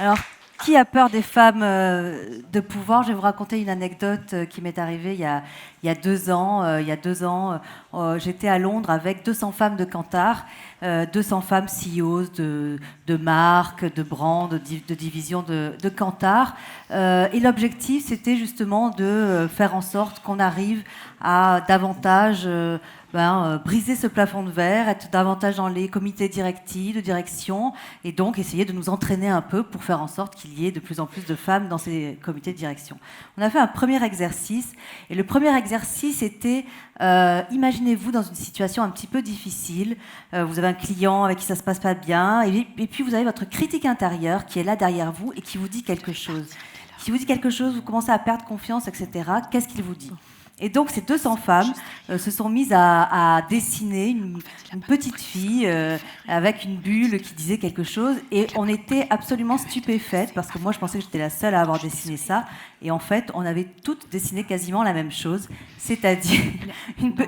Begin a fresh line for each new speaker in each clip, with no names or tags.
Alors, qui a peur des femmes de pouvoir? Je vais vous raconter une anecdote qui m'est arrivée il y a 2 ans. J'étais à Londres avec 200 femmes de Kantar, 200 femmes CEOs de marques, de brands, de divisions de Kantar. Et l'objectif, c'était justement de faire en sorte qu'on arrive à davantage briser ce plafond de verre, être davantage dans les comités directifs, de direction, et donc essayer de nous entraîner un peu pour faire en sorte qu'il y ait de plus en plus de femmes dans ces comités de direction. On a fait un premier exercice, et le premier exercice était, imaginez-vous dans une situation un petit peu difficile, vous avez un client avec qui ça se passe pas bien, et puis vous avez votre critique intérieure qui est là derrière vous et qui vous dit quelque chose. Si vous dit quelque chose, vous commencez à perdre confiance, etc. Qu'est-ce qu'il vous dit ? Et donc, ces 200 femmes se sont mises à dessiner une petite fille avec une bulle qui disait quelque chose. Et on était absolument stupéfaites, parce que moi, je pensais que j'étais la seule à avoir dessiné ça. Et en fait, on avait toutes dessiné quasiment la même chose. C'est-à-dire,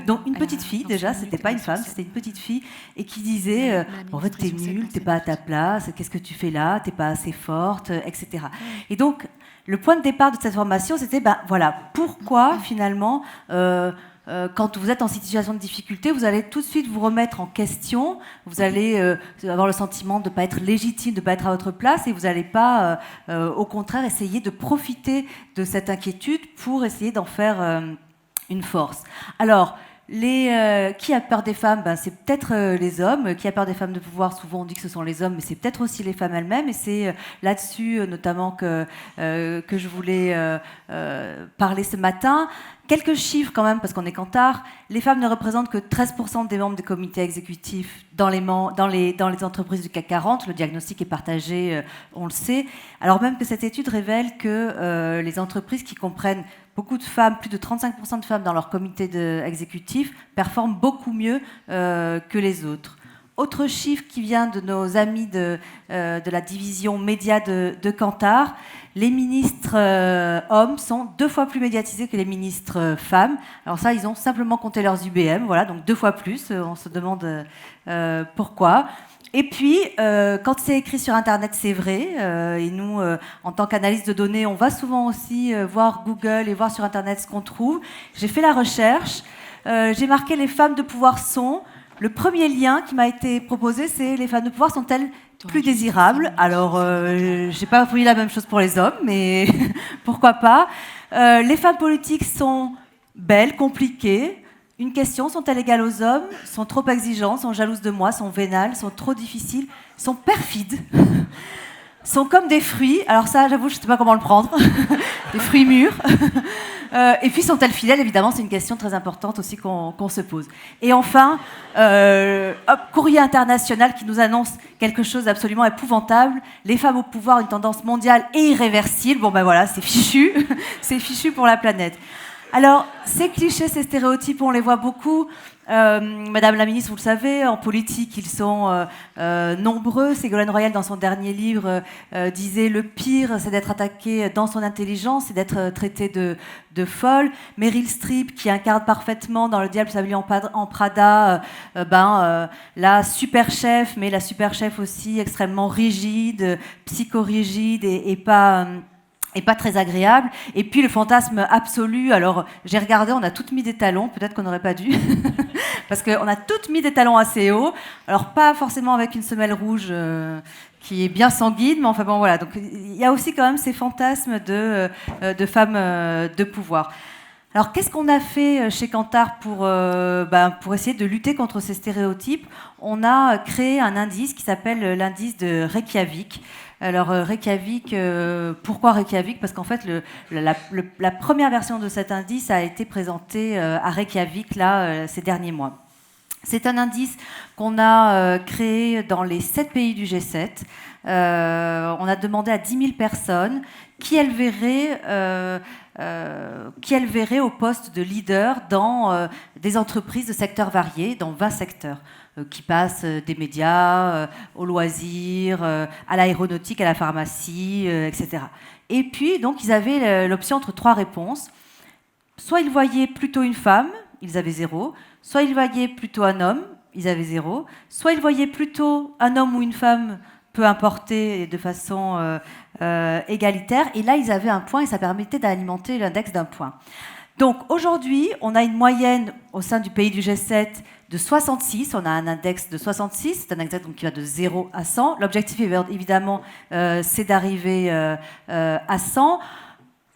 donc une petite fille, déjà, c'était pas une femme, c'était une petite fille, et qui disait en fait, t'es nulle, t'es pas à ta place, qu'est-ce que tu fais là, t'es pas assez forte, etc. Et donc, le point de départ de cette formation, c'était, voilà, pourquoi finalement, quand vous êtes en situation de difficulté, vous allez tout de suite vous remettre en question, vous allez avoir le sentiment de ne pas être légitime, de ne pas être à votre place, et vous n'allez pas, au contraire, essayer de profiter de cette inquiétude pour essayer d'en faire une force. Alors, qui a peur des femmes? C'est peut-être les hommes. Qui a peur des femmes de pouvoir? Souvent on dit que ce sont les hommes, mais c'est peut-être aussi les femmes elles-mêmes. Et c'est là-dessus notamment que je voulais parler ce matin. Quelques chiffres quand même, parce qu'on est Kantar. Les femmes ne représentent que 13% des membres des comités exécutifs dans les entreprises du CAC 40. Le diagnostic est partagé, on le sait. Alors même que cette étude révèle que les entreprises qui comprennent beaucoup de femmes, plus de 35% de femmes dans leur comité exécutif, performent beaucoup mieux que les autres. Autre chiffre qui vient de nos amis de la division médias de Kantar, les ministres hommes sont 2 fois plus médiatisés que les ministres femmes. Alors ça, ils ont simplement compté leurs UBM, voilà, donc 2 fois plus. On se demande pourquoi. Et puis, quand c'est écrit sur Internet, c'est vrai. Et nous, en tant qu'analyste de données, on va souvent aussi voir Google et voir sur Internet ce qu'on trouve. J'ai fait la recherche. J'ai marqué les femmes de pouvoir sont. Le premier lien qui m'a été proposé, c'est les femmes de pouvoir sont-elles plus désirables? Alors, j'ai pas voulu la même chose pour les hommes, mais pourquoi pas. Les femmes politiques sont belles, compliquées. Une question, sont-elles égales aux hommes? Sont trop exigeantes, sont jalouses de moi, sont vénales, sont trop difficiles, sont perfides, sont comme des fruits. Alors ça, j'avoue, je ne sais pas comment le prendre. Des fruits mûrs. Et puis, sont-elles fidèles? Évidemment, c'est une question très importante aussi qu'on se pose. Et enfin, courrier international qui nous annonce quelque chose d'absolument épouvantable. Les femmes au pouvoir, une tendance mondiale et irréversible. Bon, voilà, c'est fichu. C'est fichu pour la planète. Alors, ces clichés, ces stéréotypes, on les voit beaucoup. Madame la ministre, vous le savez, en politique, ils sont nombreux. Ségolène Royal, dans son dernier livre, disait « Le pire, c'est d'être attaqué dans son intelligence, c'est d'être traité de folle ». Meryl Streep, qui incarne parfaitement dans Le diable s'habille en Prada, la super chef, mais la super chef aussi extrêmement rigide, psychorigide et pas très agréable. Et puis le fantasme absolu, alors j'ai regardé, on a toutes mis des talons, peut-être qu'on n'aurait pas dû, parce qu'on a toutes mis des talons assez hauts, alors pas forcément avec une semelle rouge qui est bien sanguine, mais enfin bon voilà, donc il y a aussi quand même ces fantasmes de femmes de pouvoir. Alors qu'est-ce qu'on a fait chez Kantar pour essayer de lutter contre ces stéréotypes? On a créé un indice qui s'appelle l'indice de Reykjavik. Alors Reykjavik, pourquoi Reykjavik? Parce qu'en fait, la première version de cet indice a été présentée à Reykjavik ces derniers mois. C'est un indice qu'on a créé dans les 7 pays du G7. On a demandé à 10 000 personnes qui elles verraient au poste de leader dans des entreprises de secteurs variés, dans 20 secteurs. Qui passent des médias aux loisirs, à l'aéronautique, à la pharmacie, etc. Et puis, donc, ils avaient l'option entre 3 réponses. Soit ils voyaient plutôt une femme, ils avaient 0. Soit ils voyaient plutôt un homme, ils avaient 0. Soit ils voyaient plutôt un homme ou une femme, peu importé, de façon égalitaire. Et là, ils avaient un point et ça permettait d'alimenter l'index d'un point. Donc aujourd'hui, on a une moyenne au sein du pays du G7 de 66. On a un index de 66. C'est un index donc, qui va de 0 à 100. L'objectif, évidemment, c'est d'arriver à 100.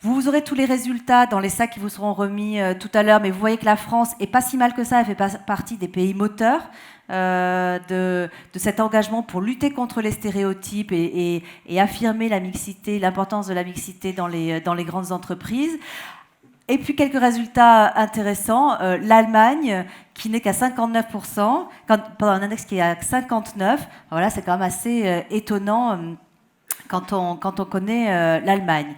Vous aurez tous les résultats dans les sacs qui vous seront remis tout à l'heure, mais vous voyez que la France est pas si mal que ça, elle fait partie des pays moteurs de cet engagement pour lutter contre les stéréotypes et affirmer la mixité, l'importance de la mixité dans les grandes entreprises. Et puis quelques résultats intéressants. L'Allemagne, qui n'est qu'à 59%, pendant un index qui est à 59%, voilà, c'est quand même assez étonnant quand on connaît l'Allemagne.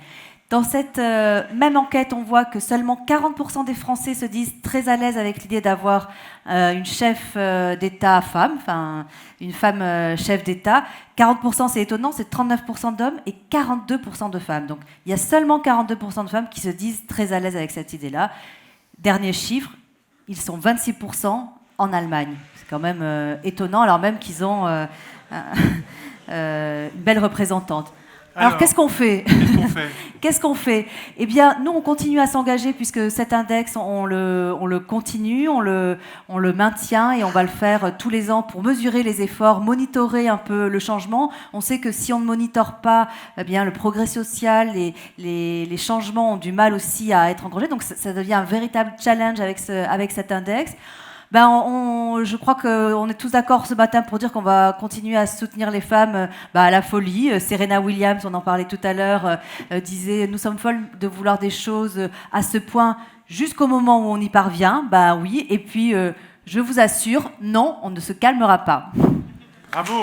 Dans cette même enquête, on voit que seulement 40% des Français se disent très à l'aise avec l'idée d'avoir une chef d'État femme, enfin une femme chef d'État. 40%, c'est étonnant, c'est 39% d'hommes et 42% de femmes. Donc il y a seulement 42% de femmes qui se disent très à l'aise avec cette idée-là. Dernier chiffre, ils sont 26% en Allemagne. C'est quand même étonnant, alors même qu'ils ont une belle représentante. Alors, qu'est-ce qu'on fait ? Qu'est-ce qu'on fait ? Eh bien, nous, on continue à s'engager puisque cet index, on le continue, on le maintient et on va le faire tous les ans pour mesurer les efforts, monitorer un peu le changement. On sait que si on ne monitore pas, eh bien, le progrès social, les changements ont du mal aussi à être engagés. Donc, ça devient un véritable challenge avec cet index. Je crois qu'on est tous d'accord ce matin pour dire qu'on va continuer à soutenir les femmes à la folie. Serena Williams, on en parlait tout à l'heure, disait « Nous sommes folles de vouloir des choses à ce point jusqu'au moment où on y parvient. » Oui, et puis je vous assure, non, on ne se calmera pas.
Bravo.